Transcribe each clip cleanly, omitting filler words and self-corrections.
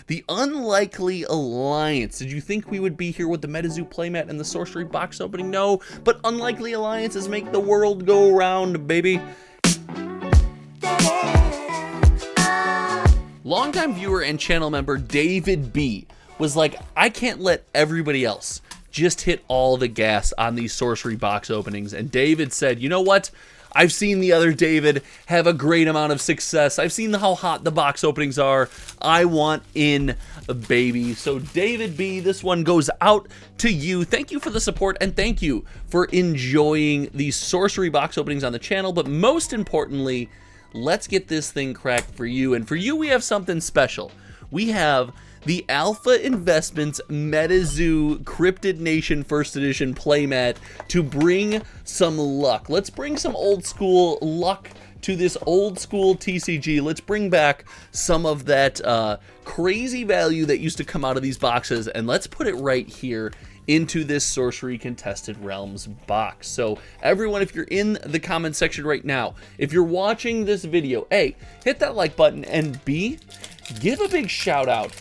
The Unlikely Alliance. Did you think we would be here with the MetaZoo playmat and the Sorcery box opening? No, but Unlikely Alliances make the world go round, baby. Longtime viewer and channel member David B was like, I can't let everybody else just hit all the gas on these Sorcery box openings. And David said, you know what? I've seen the other David have a great amount of success. I've seen how hot the box openings are. I want in, baby. So David B, this one goes out to you. Thank you for the support, and thank you for enjoying these Sorcery box openings on the channel. But most importantly, let's get this thing cracked for you. And for you, we have something special. We have the Alpha Investments MetaZoo Cryptid Nation First Edition playmat to bring some luck. Let's bring some old school luck to this old school TCG. Let's bring back some of that crazy value that used to come out of these boxes, and let's put it right here into this Sorcery Contested Realms box. So everyone, if you're in the comment section right now, if you're watching this video, A, hit that like button, and B, give a big shout out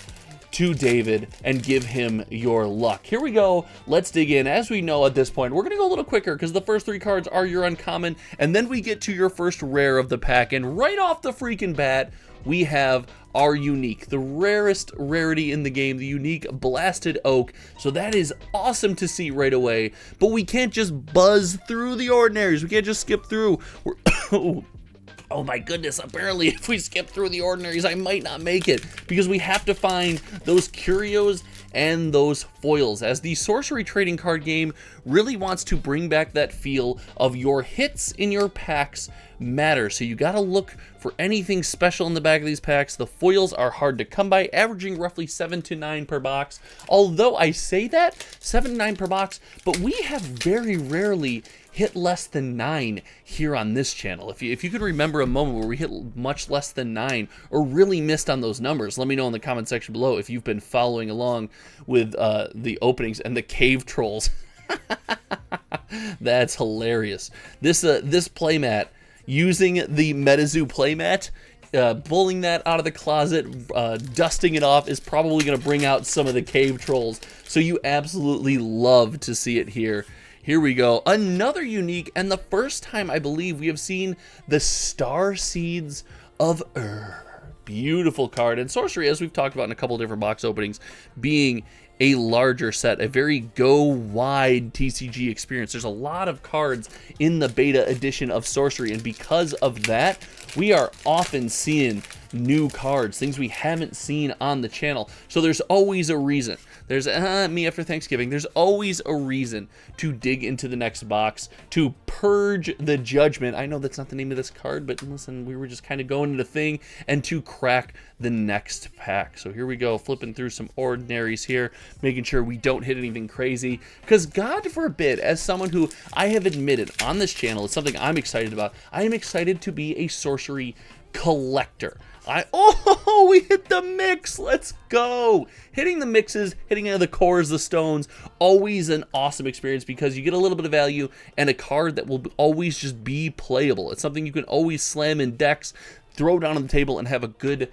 to David and give him your luck. Here we go. Let's dig in. As we know at this point, we're going to go a little quicker because the first three cards are your uncommon, and then we get to your first rare of the pack, and right off the freaking bat, we have our unique, the rarest rarity in the game, the unique Blasted Oak. So that is awesome to see right away, but we can't just buzz through the ordinaries. We can't just skip through. Oh my goodness, apparently if we skip through the ordinaries, I might not make it, because we have to find those curios and those foils, as the Sorcery trading card game really wants to bring back that feel of your hits in your packs matter. So you gotta look for anything special in the back of these packs. The foils are hard to come by, averaging roughly 7 to 9 per box. Although I say that, 7 to 9 per box, but we have very rarely hit less than 9 here on this channel. If you could remember a moment where we hit much less than 9 or really missed on those numbers, let me know in the comment section below if you've been following along with the openings and the cave trolls. That's hilarious. This playmat, using the MetaZoo playmat, pulling that out of the closet, dusting it off, is probably going to bring out some of the cave trolls. So you absolutely love to see it here. Here we go, another unique, and the first time I believe we have seen the Star Seeds of Beautiful card. And Sorcery, as we've talked about in a couple different box openings, being a larger set, a very go wide TCG experience. There's a lot of cards in the beta edition of Sorcery, and because of that, we are often seeing new cards, things we haven't seen on the channel. So there's always a reason. There's me after Thanksgiving. There's always a reason to dig into the next box, to purge the judgment. I know that's not the name of this card, but listen, we were just kind of going into the thing, and to crack the next pack. So here we go, flipping through some ordinaries here, making sure we don't hit anything crazy, because God forbid, as someone who I have admitted on this channel, it's something I'm excited about. I am excited to be a Sorcery collector. Oh, we hit the mix. Let's go. Hitting the mixes, hitting the cores, the stones, always an awesome experience, because you get a little bit of value and a card that will always just be playable. It's something you can always slam in decks, throw down on the table, and have a good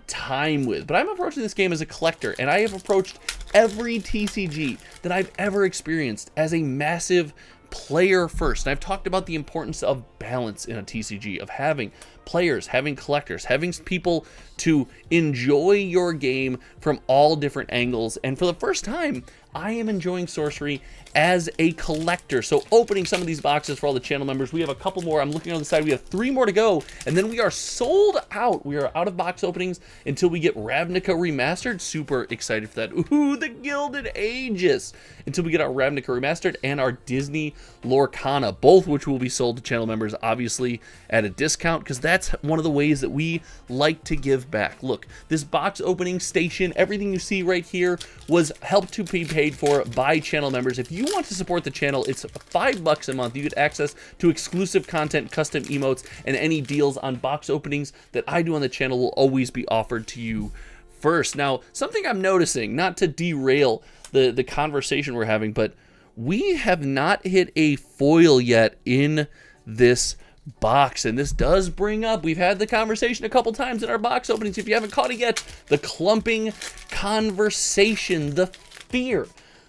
time with. But I'm approaching this game as a collector, and I have approached every TCG that I've ever experienced as a massive player first. And I've talked about the importance of balance in a TCG, of having players, having collectors, having people to enjoy your game from all different angles. And for the first time, I am enjoying Sorcery as a collector. So opening some of these boxes for all the channel members, we have a couple more. I'm looking on the side, we have 3 more to go, and then we are sold out. We are out of box openings until we get Ravnica Remastered. Super excited for that. Ooh, the Gilded Aegis, until we get our Ravnica Remastered and our Disney Lorcana, both which will be sold to channel members, obviously at a discount, because that's one of the ways that we like to give back. Look, this box opening station, everything you see right here was helped to be paid for by channel members. If you want to support the channel, it's $5 a month. You get access to exclusive content, custom emotes, and any deals on box openings that I do on the channel will always be offered to you first. Now, something I'm noticing, not to derail the conversation we're having, but we have not hit a foil yet in this box. And this does bring up, we've had the conversation a couple times in our box openings, if you haven't caught it yet, the clumping conversation, the fear,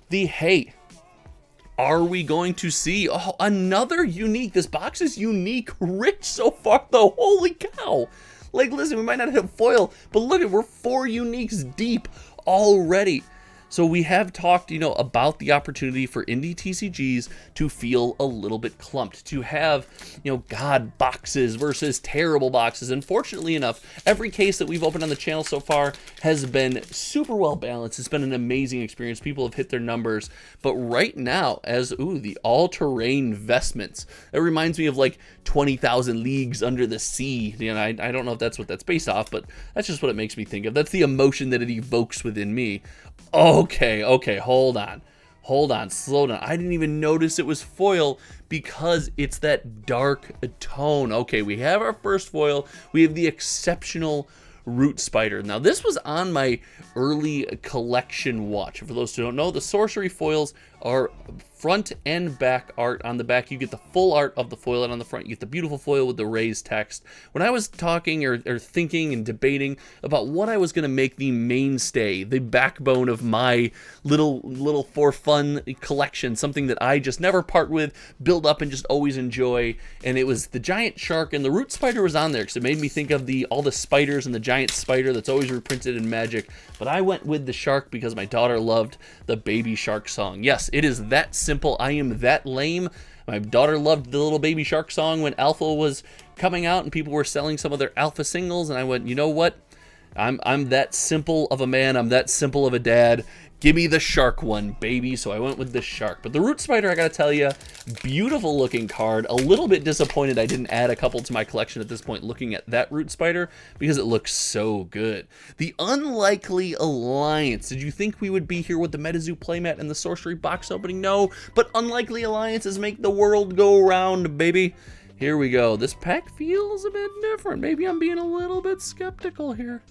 the hey, are we going to see another unique? This box is unique rich so far though. Holy cow. Like, listen, we might not have foil, but look at, we're 4 uniques deep already. So we have talked, about the opportunity for indie TCGs to feel a little bit clumped, to have, God boxes versus terrible boxes. And fortunately enough, every case that we've opened on the channel so far has been super well balanced. It's been an amazing experience. People have hit their numbers. But right now, as, the all-terrain vestments, it reminds me of like 20,000 Leagues Under the Sea. I don't know if that's what that's based off, but that's just what it makes me think of. That's the emotion that it evokes within me. Okay, hold on, slow down. I didn't even notice it was foil because it's that dark tone. Okay, we have our first foil. We have the exceptional Root Spider. Now, this was on my early collection watch. For those who don't know, the Sorcery foils are front and back art. On the back, you get the full art of the foil, and on the front, you get the beautiful foil with the raised text. When I was talking or thinking and debating about what I was going to make the mainstay, the backbone of my little for fun collection, something that I just never part with, build up, and just always enjoy, and it was the giant shark, and the Root Spider was on there because it made me think of all the spiders and the giant spider that's always reprinted in Magic. But I went with the shark because my daughter loved the Baby Shark song. Yes, it is that simple. I am that lame. My daughter loved the little Baby Shark song when Alpha was coming out and people were selling some of their Alpha singles, and I went, you know what? I'm that simple of a man. I'm that simple of a dad. Give me the shark one, baby. So I went with the shark. But the Root Spider, I gotta tell you, beautiful looking card. A little bit disappointed I didn't add a couple to my collection at this point looking at that Root Spider because it looks so good. The Unlikely Alliance. Did you think we would be here with the MetaZoo playmat and the Sorcery box opening? No, but Unlikely Alliances make the world go round, baby. Here we go. This pack feels a bit different. Maybe I'm being a little bit skeptical here.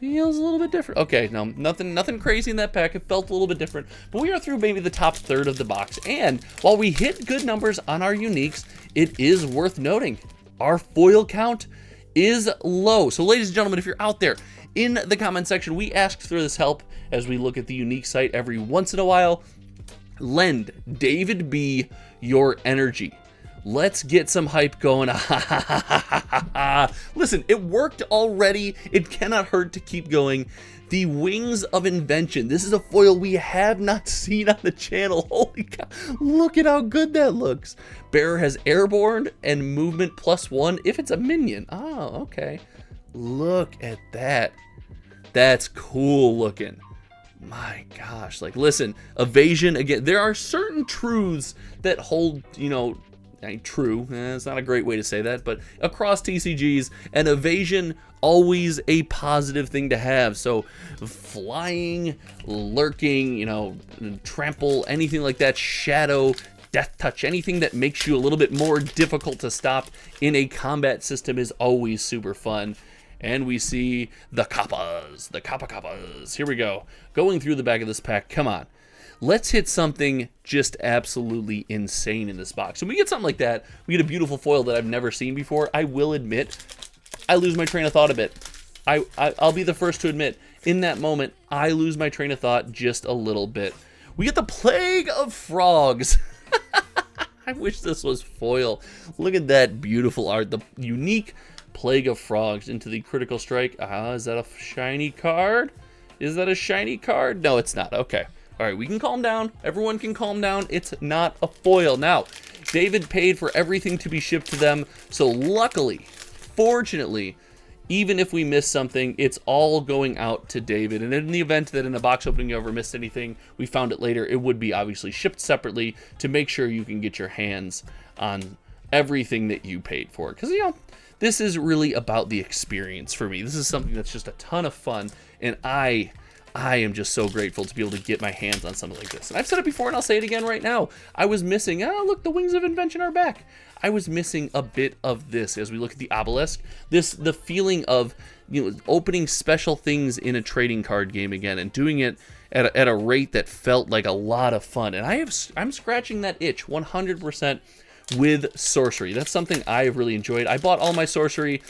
Feels a little bit different. Okay, no, nothing crazy in that pack. It felt a little bit different, but we are through maybe the top third of the box. And while we hit good numbers on our uniques, it is worth noting our foil count is low. So ladies and gentlemen, if you're out there in the comment section, we ask for this help as we look at the unique site every once in a while. Lend David B your energy. Let's get some hype going. Listen, it worked already. It cannot hurt to keep going. The Wings of Invention. This is a foil we have not seen on the channel. Holy cow. Look at how good that looks. Bearer has airborne and movement +1 if it's a minion. Oh, okay. Look at that. That's cool looking. My gosh. Like, listen, evasion, again, there are certain truths that hold, true, it's not a great way to say that, but across TCGs, and evasion always a positive thing to have. So flying, lurking, trample, anything like that, shadow, death touch, anything that makes you a little bit more difficult to stop in a combat system is always super fun. And we see the Kappas, the Kappas. Here we go. Going through the back of this pack, come on. Let's hit something just absolutely insane in this box. When we get something like that, we get a beautiful foil that I've never seen before. I will admit, I lose my train of thought a bit. I'll be the first to admit, in that moment, I lose my train of thought just a little bit. We get the Plague of Frogs. I wish this was foil. Look at that beautiful art. The unique Plague of Frogs into the Critical Strike. Is that a shiny card? Is that a shiny card? No, it's not. Okay. All right, we can calm down. Everyone can calm down. It's not a foil. Now, David paid for everything to be shipped to them. So luckily, fortunately, even if we miss something, it's all going out to David. And in the event that in a box opening you ever missed anything, we found it later, it would be obviously shipped separately to make sure you can get your hands on everything that you paid for. Because, this is really about the experience for me. This is something that's just a ton of fun. And I am just so grateful to be able to get my hands on something like this. And I've said it before and I'll say it again right now. I was missing, look, the Wings of Invention are back. I was missing a bit of this as we look at the obelisk. The feeling of, opening special things in a trading card game again and doing it at a rate that felt like a lot of fun. And I'm scratching that itch 100% with Sorcery. That's something I've really enjoyed. I bought all my Sorcery.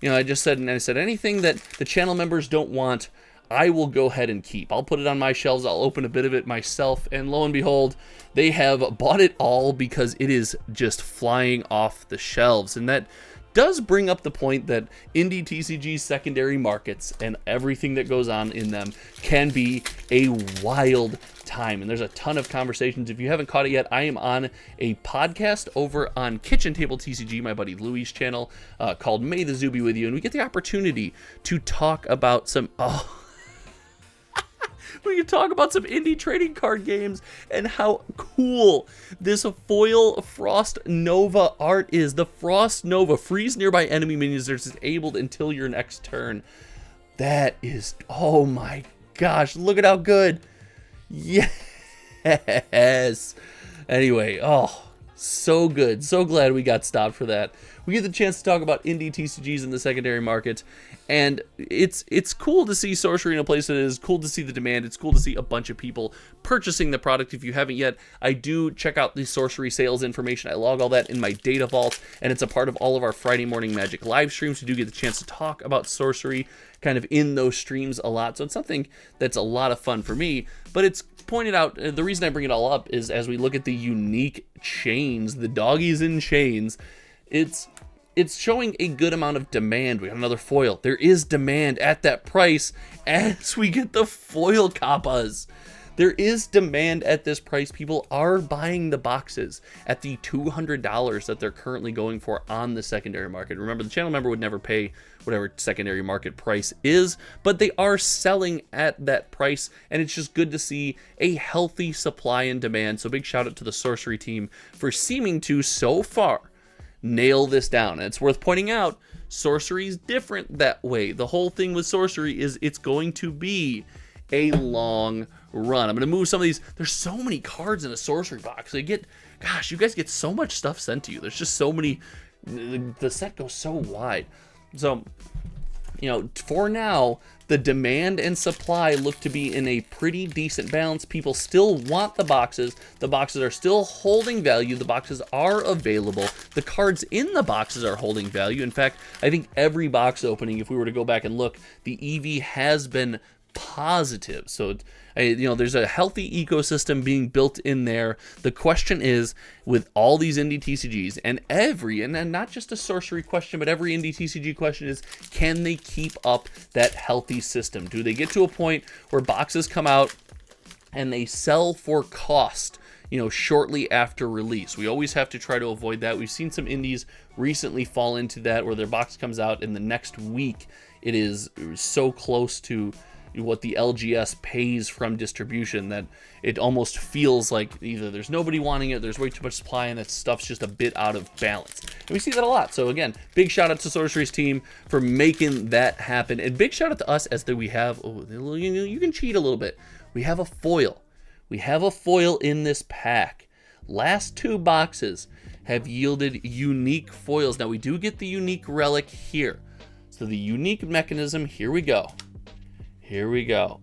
You know, I said anything that the channel members don't want, I will go ahead and keep. I'll put it on my shelves. I'll open a bit of it myself. And lo and behold, they have bought it all because it is just flying off the shelves. And that does bring up the point that indie TCG secondary markets and everything that goes on in them can be a wild time. And there's a ton of conversations. If you haven't caught it yet, I am on a podcast over on Kitchen Table TCG, my buddy Louis' channel, called May the Zoo Be With You. And we get the opportunity to talk about some... we can talk about some indie trading card games and how cool this foil Frost Nova art is. The Frost Nova, freeze nearby enemy minions, they're disabled until your next turn. That is, oh my gosh, look at how good. Yes. Anyway, oh, so good. So glad we got stopped for that. We get the chance to talk about indie TCGs in the secondary market, and it's cool to see Sorcery in a place that is cool to see the demand. It's cool to see a bunch of people purchasing the product. If you haven't yet, I do check out the Sorcery sales information. I log all that in my data vault, and it's a part of all of our Friday Morning Magic live streams. We do get the chance to talk about Sorcery kind of in those streams a lot, so it's something that's a lot of fun for me. But it's pointed out, the reason I bring it all up is as we look at the unique chains, the doggies in chains, it's showing a good amount of demand. We got another foil. There is demand at that price as we get the foil kappas. There is demand at this price. People are buying the boxes at the $200 that they're currently going for on the secondary market. Remember, the channel member would never pay whatever secondary market price is, but they are selling at that price, and it's just good to see a healthy supply and demand. So big shout out to the Sorcery team for seeming to, so far, nail this down. And it's worth pointing out, Sorcery is different that way. The whole thing with Sorcery is it's going to be a long run. I'm going to move some of these. There's so many cards in a Sorcery box. So you get, gosh, you guys get so much stuff sent to you. There's just so many. The set goes so wide. So, you know, for now, the demand and supply look to be in a pretty decent balance. People still want the boxes. The boxes are still holding value. The boxes are available. The cards in the boxes are holding value. In fact, I think every box opening, if we were to go back and look, the EV has been positive. So, you know, there's a healthy ecosystem being built in there. The question is, with all these indie TCGs and not just a Sorcery question, but every indie TCG question is, can they keep up that healthy system? Do they get to a point where boxes come out and they sell for cost, you know, shortly after release? We always have to try to avoid that. We've seen some indies recently fall into that, where their box comes out in the next week. It is so close to what the LGS pays from distribution that it almost feels like either there's nobody wanting it, there's way too much supply, and that stuff's just a bit out of balance. And we see that a lot. So again, big shout out to Sorcery's team for making that happen, and big shout out to us as that we have, you can cheat a little bit. We have a foil. We have a foil in this pack. Last two boxes have yielded unique foils. Now we do get the unique relic here. So the unique mechanism, here we go. Here we go.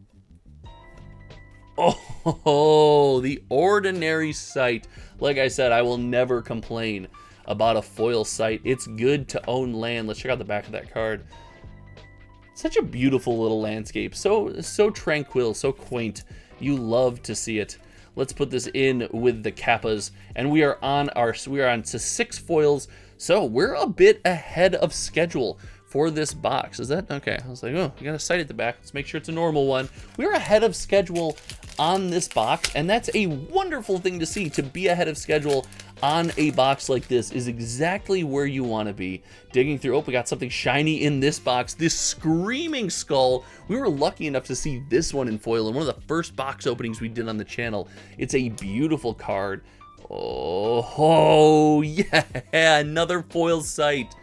Oh, the ordinary sight. Like I said, I will never complain about a foil sight. It's good to own land. Let's check out the back of that card. Such a beautiful little landscape. So tranquil, so quaint. You love to see it. Let's put this in with the kappas, and we are on to 6 foils. So we're a bit ahead of schedule for this box. Is that okay? I was like, oh, you got a sight at the back. Let's make sure it's a normal one. We're ahead of schedule on this box, and that's a wonderful thing to see. To be ahead of schedule on a box like this is exactly where you want to be. Digging through, oh, we got something shiny in this box. This Screaming Skull. We were lucky enough to see this one in foil in one of the first box openings we did on the channel. It's a beautiful card. Oh yeah, another foil sight.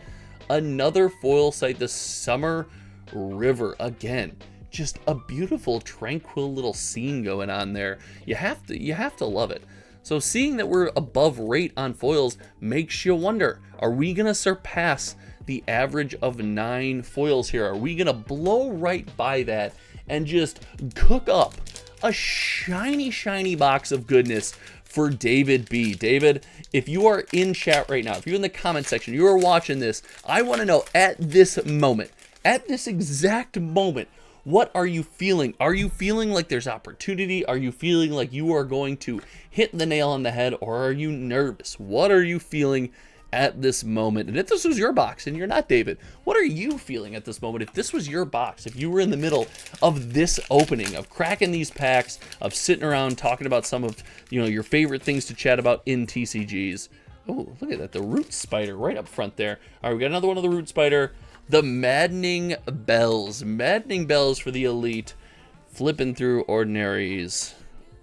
Another foil sight, the Summer River. Again, just a beautiful, tranquil little scene going on there. You have to love it. So seeing that we're above rate on foils makes you wonder, are we gonna surpass the average of 9 foils here? Are we gonna blow right by that and just cook up a shiny box of goodness for David B. David, if you are in chat right now, if you're in the comment section, you are watching this, I want to know at this moment, at this exact moment, what are you feeling? Are you feeling like there's opportunity? Are you feeling like you are going to hit the nail on the head, or are you nervous? What are you feeling at this moment? And if this was your box and you're not David, what are you feeling at this moment? If this was your box, if you were in the middle of this opening, of cracking these packs, of sitting around talking about some of, you know, your favorite things to chat about in TCGs. Oh, look at that, the root spider right up front there. All right, we got another one of the root spider. The maddening bells for the elite, flipping through ordinaries.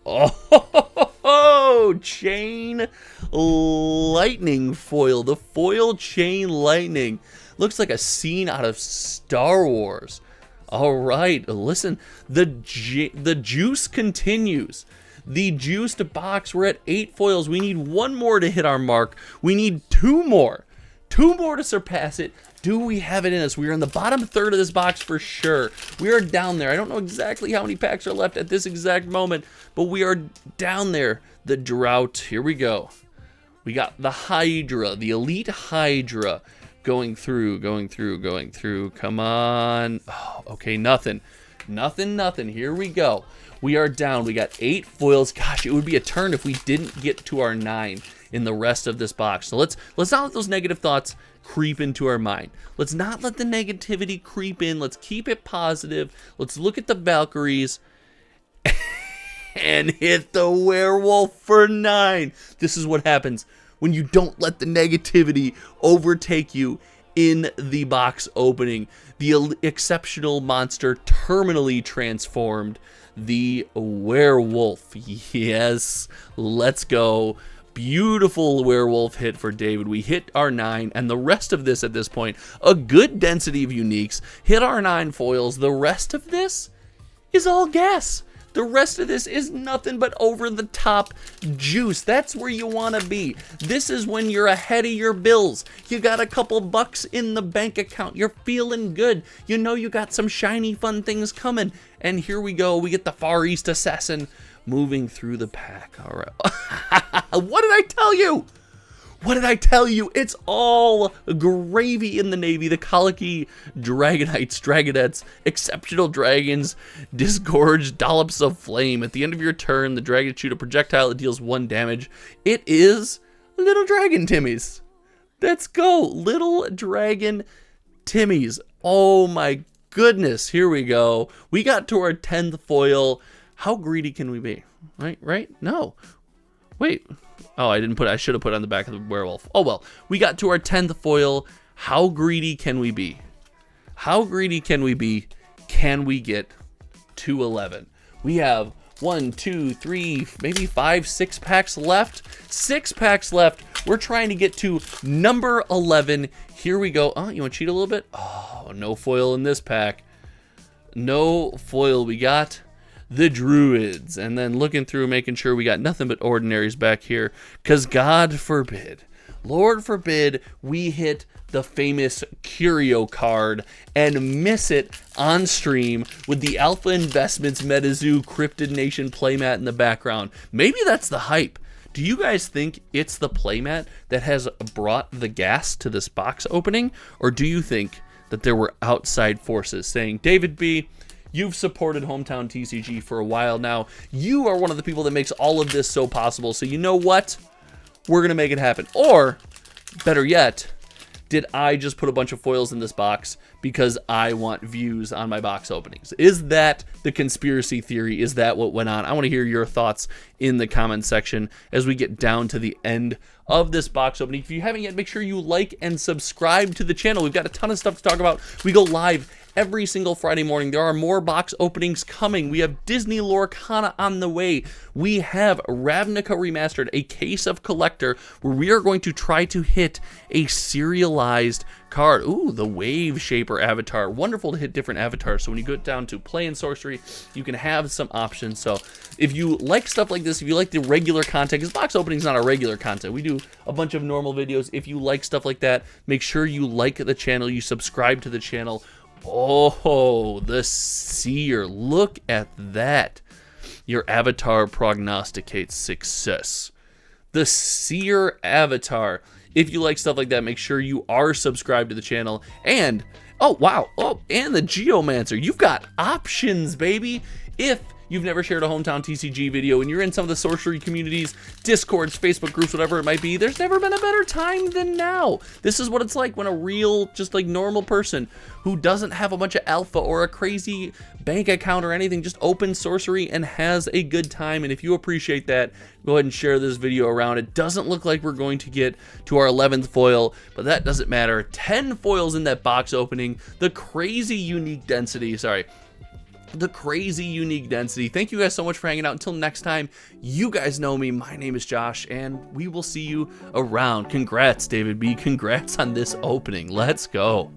Oh, chain lightning foil. The foil chain lightning. Looks like a scene out of Star Wars. All right, listen. The juice continues. The juiced box. We're at 8 foils. We need 1 more to hit our mark. We need 2 more. 2 more to surpass it. Do we have it in us? We are in the bottom third of this box for sure. We are down there. I don't know exactly how many packs are left at this exact moment, but we are down there. The drought. Here we go. We got the Hydra, the elite Hydra, going through. Come on. Oh, okay, nothing. Here we go. We are down. We got 8 foils. Gosh, it would be a turn if we didn't get to our 9 in the rest of this box. So let's not let those negative thoughts creep into our mind. Let's not let the negativity creep in. Let's keep it positive. Let's look at the Valkyries and hit the werewolf for 9. This is what happens when you don't let the negativity overtake you in the box opening. The exceptional monster terminally transformed, the werewolf. Yes, let's go. Beautiful werewolf hit for David. We hit our 9, and the rest of this at this point, a good density of uniques, hit our 9 foils. The rest of this is all gas. The rest of this is nothing but over the top juice. That's where you want to be. This is when you're ahead of your bills. You got a couple bucks in the bank account. You're feeling good. You know you got some shiny fun things coming. And here we go. We get the Far East Assassin moving through the pack. All right. What did I tell you? What did I tell you? It's all gravy in the Navy. The Colicky Dragonites, Dragonettes, Exceptional Dragons, Disgorge, Dollops of Flame. At the end of your turn, the dragon shoot a projectile that deals 1 damage. It is Little Dragon Timmies. Let's go. Little Dragon Timmies. Oh my goodness. Here we go. We got to our 10th foil. How greedy can we be? Right? No. Wait. Oh, I should have put on the back of the werewolf. Oh well. We got to our 10th foil. How greedy can we be? How greedy can we be? Can we get to 11? We have 1, 2, 3, maybe 5, 6 packs left. 6 packs left. We're trying to get to number 11. Here we go. Oh, you want to cheat a little bit? Oh, no foil in this pack. No foil. We got the Druids, and then looking through, making sure we got nothing but ordinaries back here, because God forbid, Lord forbid, we hit the famous Curio card and miss it on stream with the Alpha Investments MetaZoo Cryptid Nation playmat in the background. Maybe that's the hype. Do you guys think it's the playmat that has brought the gas to this box opening, or do you think that there were outside forces saying, David B., you've supported Hometown TCG for a while now. You are one of the people that makes all of this so possible. So you know what? We're going to make it happen. Or, better yet, did I just put a bunch of foils in this box because I want views on my box openings? Is that the conspiracy theory? Is that what went on? I want to hear your thoughts in the comment section as we get down to the end of this box opening. If you haven't yet, make sure you like and subscribe to the channel. We've got a ton of stuff to talk about. We go live every single Friday morning. There are more box openings coming. We have Disney Lorcana on the way. We have Ravnica Remastered, a case of collector, where we are going to try to hit a serialized card. Ooh, the Wave Shaper avatar. Wonderful to hit different avatars. So when you go down to play in Sorcery, you can have some options. So if you like stuff like this, if you like the regular content, because box opening is not our regular content. We do a bunch of normal videos. If you like stuff like that, make sure you like the channel, you subscribe to the channel. Oh, the Seer. Look at that. Your avatar prognosticates success. the Seer avatar. If you like stuff like that, make sure you are subscribed to the channel. And, oh, wow. Oh, and the Geomancer. You've got options, baby. If you've never shared a hometown TCG video and you're in some of the sorcery communities, Discords, Facebook groups, whatever it might be, there's never been a better time than now. This is what it's like when a real, just like normal person who doesn't have a bunch of alpha or a crazy bank account or anything, just opens sorcery and has a good time. And if you appreciate that, go ahead and share this video around. It doesn't look like we're going to get to our 11th foil, but that doesn't matter. 10 foils in that box opening, the crazy unique density, the crazy unique density. Thank you guys so much for hanging out. Until next time, you guys know me. My name is Josh, and we will see you around. Congrats, David B. Congrats on this opening. Let's go.